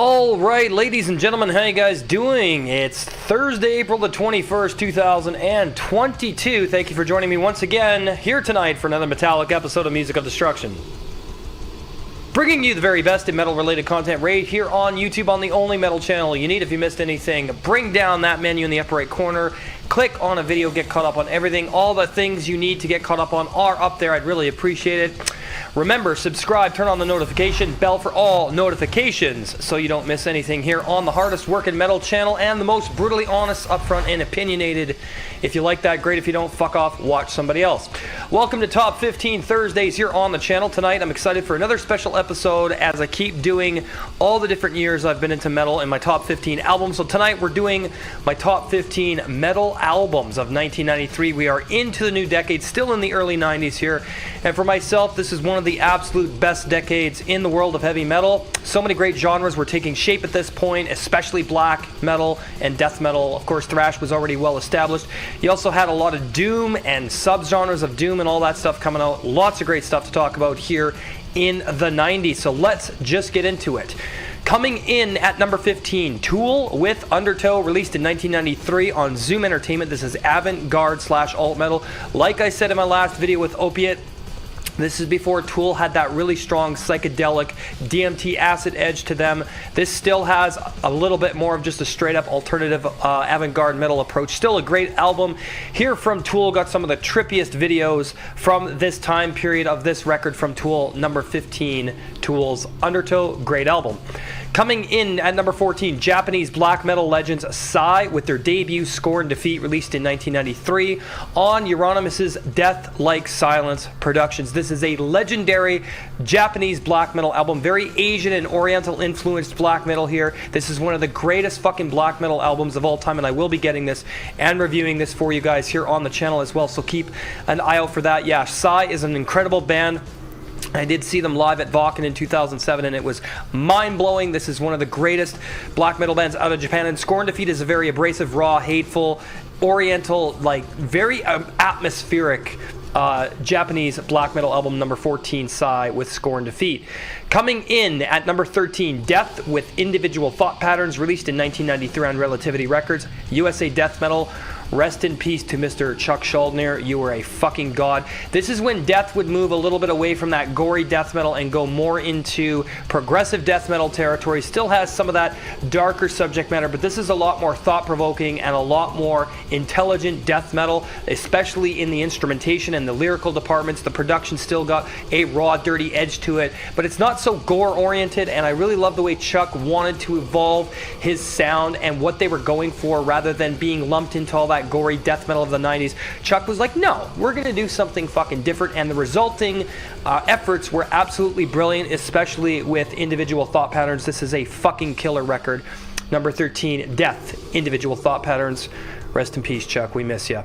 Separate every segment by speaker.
Speaker 1: All right, ladies and gentlemen, how you guys doing? It's Thursday, April the 21st, 2022. Thank you for joining me once again here tonight for another metallic episode of Music of Destruction. Bringing you the very best in metal-related content right here on YouTube on the only metal channel you need. If you missed anything, bring down that menu in the upper right corner. Click on a video, get caught up on everything. All the things you need to get caught up on are up there. I'd really appreciate it. Remember, subscribe, turn on the notification bell for all notifications so you don't miss anything here on the hardest working metal channel and the most brutally honest, upfront, and opinionated. If you like that, great. If you don't, fuck off, watch somebody else. Welcome to Top 15 Thursdays here on the channel. Tonight, I'm excited for another special episode as I keep doing all the different years I've been into metal in my Top 15 albums. So tonight, we're doing my Top 15 metal albums of 1993. We are into the new decade, still in the early 90s here. And for myself, this is one of the absolute best decades in the world of heavy metal. So many great genres were taking shape at this point, especially black metal and death metal. Of course, thrash was already well established. You also had a lot of doom and subgenres of doom and all that stuff coming out. Lots of great stuff to talk about here in the 90s. So let's just get into it. Coming in at number 15, Tool with Undertow, released in 1993 on Zoom Entertainment. This is avant-garde / alt metal. Like I said in my last video with Opiate, this is before Tool had that really strong psychedelic DMT acid edge to them. This still has a little bit more of just a straight up alternative avant-garde metal approach. Still a great album. Here from Tool, got some of the trippiest videos from this time period of this record from Tool, number 15, Tool's Undertow, great album. Coming in at number 14, Japanese black metal legends Psy with their debut Scorn Defeat, released in 1993 on Euronymous' Death Like Silence Productions. This is a legendary Japanese black metal album, very Asian and Oriental influenced black metal here. This is one of the greatest fucking black metal albums of all time, and I will be getting this and reviewing this for you guys here on the channel as well, so keep an eye out for that. Yeah, Psy is an incredible band. I did see them live at Wacken in 2007, and it was mind-blowing. This is one of the greatest black metal bands out of Japan, and Scorn Defeat is a very abrasive, raw, hateful, oriental, like, very atmospheric Japanese black metal album, number 14, Psy with Scorn Defeat. Coming in at number 13, Death with Individual Thought Patterns, released in 1993 on Relativity Records. USA Death Metal. Rest in peace to Mr. Chuck Schuldiner. You were a fucking god. This is when Death would move a little bit away from that gory death metal and go more into progressive death metal territory. Still has some of that darker subject matter, but this is a lot more thought-provoking and a lot more intelligent death metal, especially in the instrumentation and the lyrical departments. The production still got a raw, dirty edge to it, but it's not so gore-oriented, and I really love the way Chuck wanted to evolve his sound and what they were going for rather than being lumped into all that gory death metal of the 90s. Chuck was like, no, we're going to do something fucking different, and the resulting efforts were absolutely brilliant, especially with Individual Thought Patterns. This is a fucking killer record. Number 13, Death, Individual Thought Patterns. Rest in peace, Chuck. We miss you.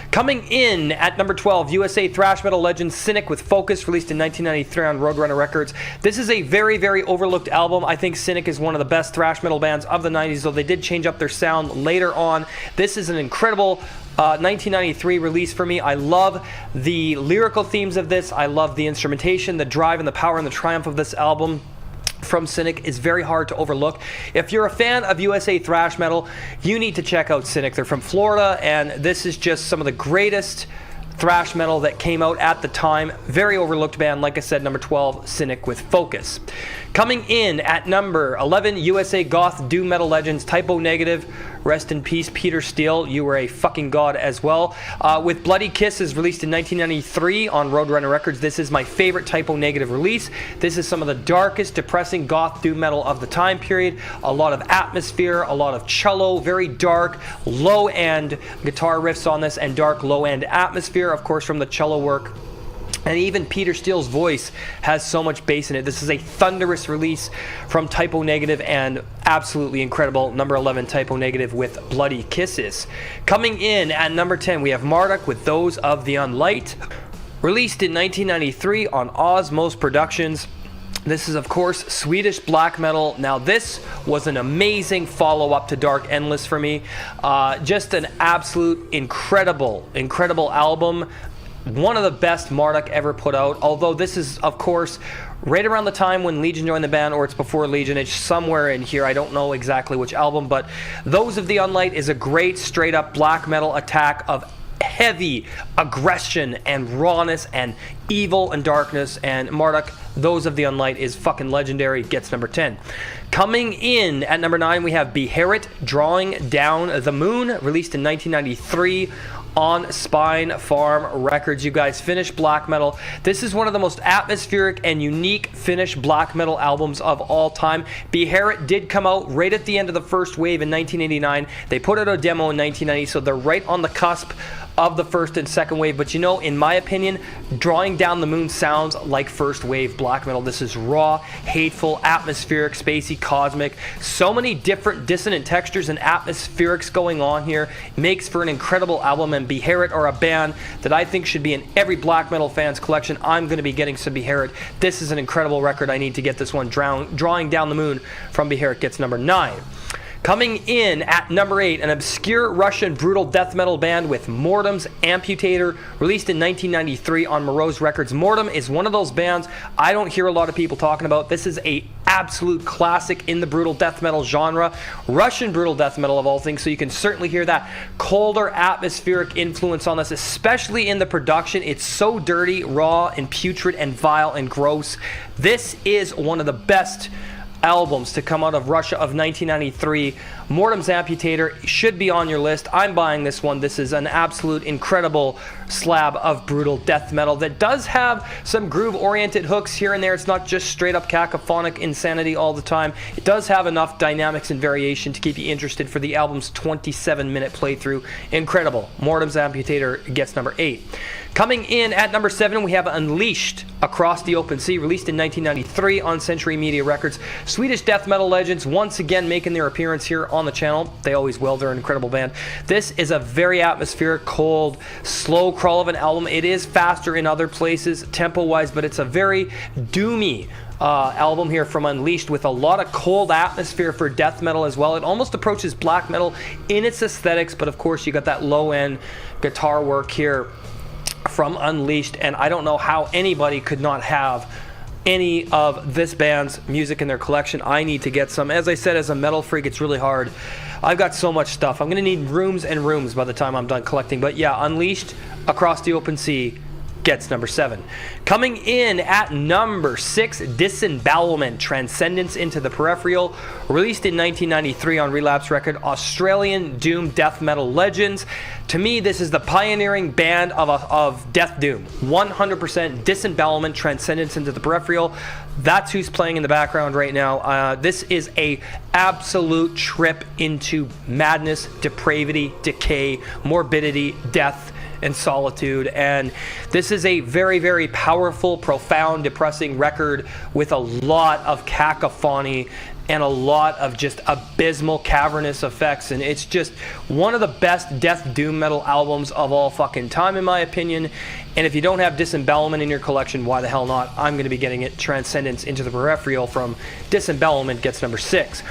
Speaker 1: Coming in at number 12, USA thrash metal legend Cynic with Focus, released in 1993 on Roadrunner Records. This is a very, very overlooked album. I think Cynic is one of the best thrash metal bands of the 90s, though they did change up their sound later on. This is an incredible 1993 release for me. I love the lyrical themes of this. I love the instrumentation, the drive, and the power and the triumph of this album from Cynic is very hard to overlook. If you're a fan of USA thrash metal, you need to check out Cynic. They're from Florida, and this is just some of the greatest thrash metal that came out at the time. Very overlooked band. Like I said, number 12, Cynic with Focus. Coming in at number 11, USA goth doom metal legends Typo Negative. Rest in peace, Peter Steele. You were a fucking god as well. With Bloody Kisses, released in 1993 on Roadrunner Records. This is my favorite Typo Negative release. This is some of the darkest, depressing goth doom metal of the time period. A lot of atmosphere, a lot of cello, very dark, low-end guitar riffs on this, and dark, low-end atmosphere, of course, from the cello work. And even Peter Steele's voice has so much bass in it. This is a thunderous release from Typo Negative and absolutely incredible. Number 11, Typo Negative with Bloody Kisses. Coming in at number 10, we have Marduk with Those of the Unlight. Released in 1993 on Osmose Productions. This is, of course, Swedish black metal. Now, this was an amazing follow-up to Dark Endless for me. Just an absolute incredible album. one of the best Marduk ever put out, although this is, of course, right around the time when Legion joined the band, or it's before Legion. It's somewhere in here. I don't know exactly which album, but Those of the Unlight is a great straight-up black metal attack of heavy aggression and rawness and evil and darkness, and Marduk, Those of the Unlight, is fucking legendary. Gets number 10. Coming in at number 9, we have Beherit, Drawing Down the Moon, released in 1993 on Spine Farm Records. You guys, Finnish black metal. This is one of the most atmospheric and unique Finnish black metal albums of all time. Beherit did come out right at the end of the first wave in 1989. They put out a demo in 1990, so they're right on the cusp of the first and second wave. But you know, in my opinion, Drawing Down the Moon sounds like first wave black metal. This is raw, hateful, atmospheric, spacey, cosmic. So many different dissonant textures and atmospherics going on here. Makes for an incredible album, and Beherit are a band that I think should be in every black metal fan's collection. I'm going to be getting some Beherit. This is an incredible record. I need to get this one. Drawing Down the Moon from Beherit gets number 9. Coming in at number 8, an obscure Russian brutal death metal band with Mortem's Amputator, released in 1993 on Morose Records. Mortem is one of those bands I don't hear a lot of people talking about. This is a absolute classic in the brutal death metal genre, Russian brutal death metal of all things, so you can certainly hear that colder atmospheric influence on this, especially in the production. It's so dirty, raw, and putrid, and vile, and gross. This is one of the best albums to come out of Russia of 1993. Mortem's Amputator should be on your list. I'm buying this one. This is an absolute incredible slab of brutal death metal that does have some groove-oriented hooks here and there. It's not just straight-up cacophonic insanity all the time. It does have enough dynamics and variation to keep you interested for the album's 27-minute playthrough. Incredible. Mortem's Amputator gets number 8. Coming in at number 7, we have Unleashed, Across the Open Sea, released in 1993 on Century Media Records. Swedish death metal legends once again making their appearance here on the channel. They always will. They're an incredible band. This is a very atmospheric, cold, slow crawl of an album. It is faster in other places, tempo-wise, but it's a very doomy album here from Unleashed, with a lot of cold atmosphere for death metal as well. It almost approaches black metal in its aesthetics, but of course you got that low-end guitar work here from Unleashed, and I don't know how anybody could not have any of this band's music in their collection. I need to get some. As I said, as a metal freak, it's really hard. I've got so much stuff. I'm going to need rooms and rooms by the time I'm done collecting. But yeah, Unleashed, Across the Open Sea gets number 7. Coming in at number 6, Disembowelment, Transcendence into the Peripheral, released in 1993 on Relapse Record. Australian doom death metal legends. To me, this is the pioneering band of death doom. 100% Disembowelment, Transcendence into the Peripheral. That's who's playing in the background right now. This is a absolute trip into madness, depravity, decay, morbidity, death, and solitude. And this is a very, very powerful, profound, depressing record with a lot of cacophony and a lot of just abysmal cavernous effects, and it's just one of the best death doom metal albums of all fucking time, in my opinion. And if you don't have Disembowelment in your collection, why the hell not? I'm going to be getting it. Transcendence into the Peripheral from Disembowelment gets number 6.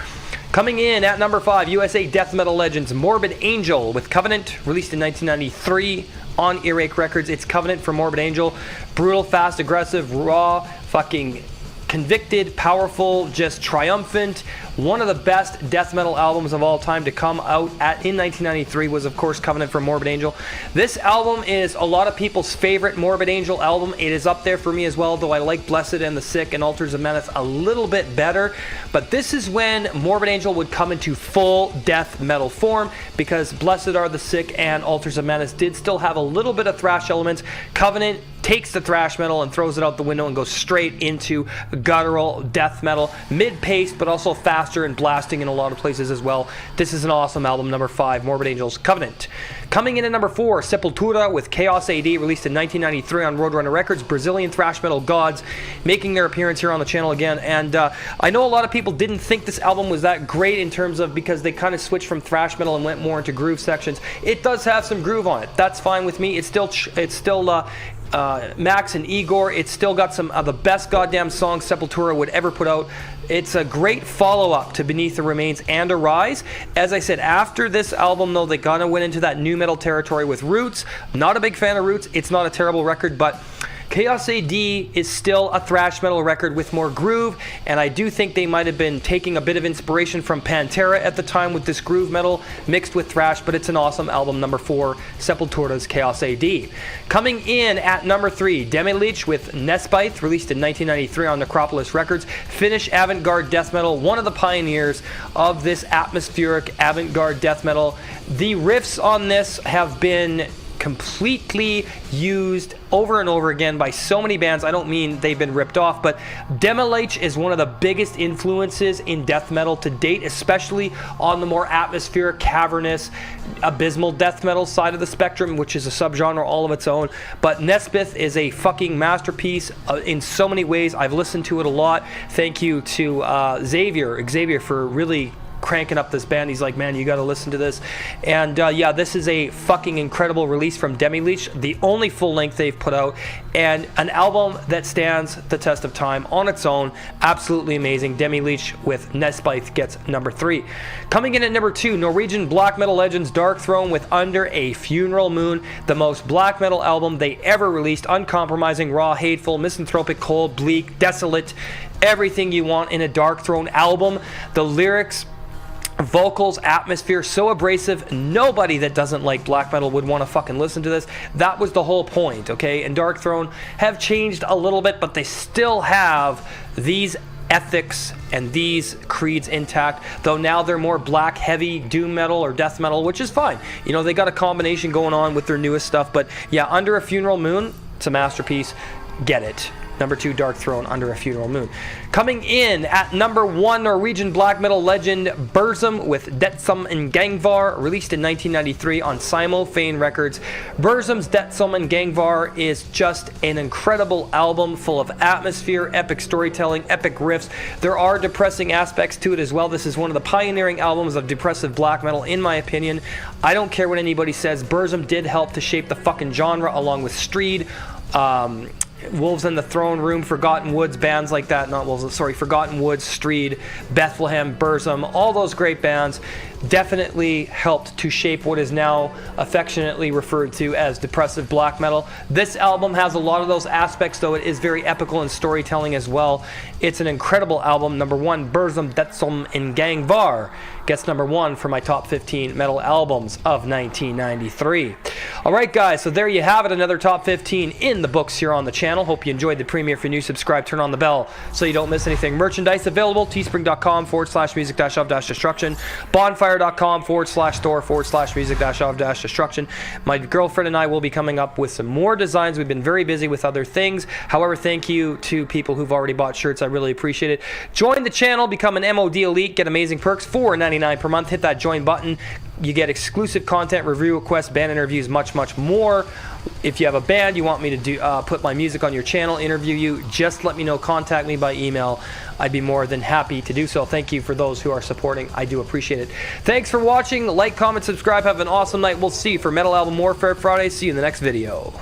Speaker 1: Coming in at number 5, USA death metal legends, Morbid Angel with Covenant, released in 1993 on Earache Records. It's Covenant for Morbid Angel. Brutal, fast, aggressive, raw, fucking convicted, powerful, just triumphant. One of the best death metal albums of all time to come out in 1993 was, of course, Covenant from Morbid Angel. This album is a lot of people's favorite Morbid Angel album. It is up there for me as well, though I like Blessed and the Sick and Altars of Menace a little bit better. But this is when Morbid Angel would come into full death metal form, because Blessed Are the Sick and Altars of Menace did still have a little bit of thrash elements. Covenant takes the thrash metal and throws it out the window and goes straight into guttural death metal, mid-paced but also faster and blasting in a lot of places as well. This is an awesome album. Number 5, Morbid Angel's Covenant. Coming in at number 4, Sepultura with Chaos AD, released in 1993 on Roadrunner Records. Brazilian thrash metal gods making their appearance here on the channel again. And I know a lot of people didn't think this album was that great in terms of, because they kind of switched from thrash metal and went more into groove sections. It does have some groove on it. That's fine with me. It's still Max and Igor. It's still got some of the best goddamn songs Sepultura would ever put out. It's a great follow-up to Beneath the Remains and Arise. As I said, after this album, though, they kind of went into that new metal territory with Roots. Not a big fan of Roots. It's not a terrible record, but Chaos AD is still a thrash metal record with more groove, and I do think they might have been taking a bit of inspiration from Pantera at the time with this groove metal mixed with thrash, but it's an awesome album. Number 4, Sepultura's Chaos AD. Coming in at number 3, Demilich with Nesbith, released in 1993 on Necropolis Records. Finnish avant-garde death metal, one of the pioneers of this atmospheric avant-garde death metal. The riffs on this have been completely used over and over again by so many bands. I don't mean they've been ripped off, but Demilich is one of the biggest influences in death metal to date, especially on the more atmospheric, cavernous, abysmal death metal side of the spectrum, which is a subgenre all of its own. But Nesbith is a fucking masterpiece in so many ways. I've listened to it a lot. Thank you to Xavier for really cranking up this band. He's like, man, you got to listen to this. And yeah, this is a fucking incredible release from Demilich, the only full length they've put out, and an album that stands the test of time on its own. Absolutely amazing. Demilich with Nesbith gets number 3. Coming in at number 2, Norwegian black metal legends Darkthrone with Under a Funeral Moon, the most black metal album they ever released. Uncompromising, raw, hateful, misanthropic, cold, bleak, desolate, everything you want in a Darkthrone album. The lyrics, vocals, atmosphere, so abrasive, nobody that doesn't like black metal would want to fucking listen to this. That was the whole point, okay? And Darkthrone have changed a little bit, but they still have these ethics and these creeds intact, though now they're more black, heavy, doom metal or death metal, which is fine. You know, they got a combination going on with their newest stuff, but yeah, Under a Funeral Moon, it's a masterpiece. Get it. Number 2, Darkthrone, Under a Funeral Moon. Coming in at number 1, Norwegian black metal legend Burzum with Detsum and Gangvar, released in 1993 on Simulfane Records. Burzum's Detsum and Gangvar is just an incredible album full of atmosphere, epic storytelling, epic riffs. There are depressing aspects to it as well. This is one of the pioneering albums of depressive black metal, in my opinion. I don't care what anybody says. Burzum did help to shape the fucking genre along with Streed, Wolves in the Throne Room, Forgotten Woods, bands like that. Forgotten Woods, Streed, Bethlehem, Burzum, all those great bands definitely helped to shape what is now affectionately referred to as depressive black metal. This album has a lot of those aspects, though it is very epical in storytelling as well. It's an incredible album. Number 1, Burzum, Detsum and Gangvar gets number 1 for my top 15 metal albums of 1993. Alright guys, so there you have it, another top 15 in the books here on the channel. Hope you enjoyed the premiere. If you're new, subscribe, turn on the bell so you don't miss anything. Merchandise available, teespring.com/music-of-destruction, bonfire.com/store/music-of-destruction. My girlfriend and I will be coming up with some more designs. We've been very busy with other things. However, thank you to people who've already bought shirts. I really appreciate it. Join the channel, become an MOD Elite, get amazing perks, $4.99 per month. Hit that join button. You get exclusive content, review requests, band interviews, much more. If you have a band you want me to put my music on your channel, interview you, just let me know. Contact me by email. I'd be more than happy to do so. Thank you for those who are supporting. I do appreciate it. Thanks for watching. Like, comment, subscribe. Have an awesome night. We'll see you for Metal Album Warfare Friday. See you in the next video.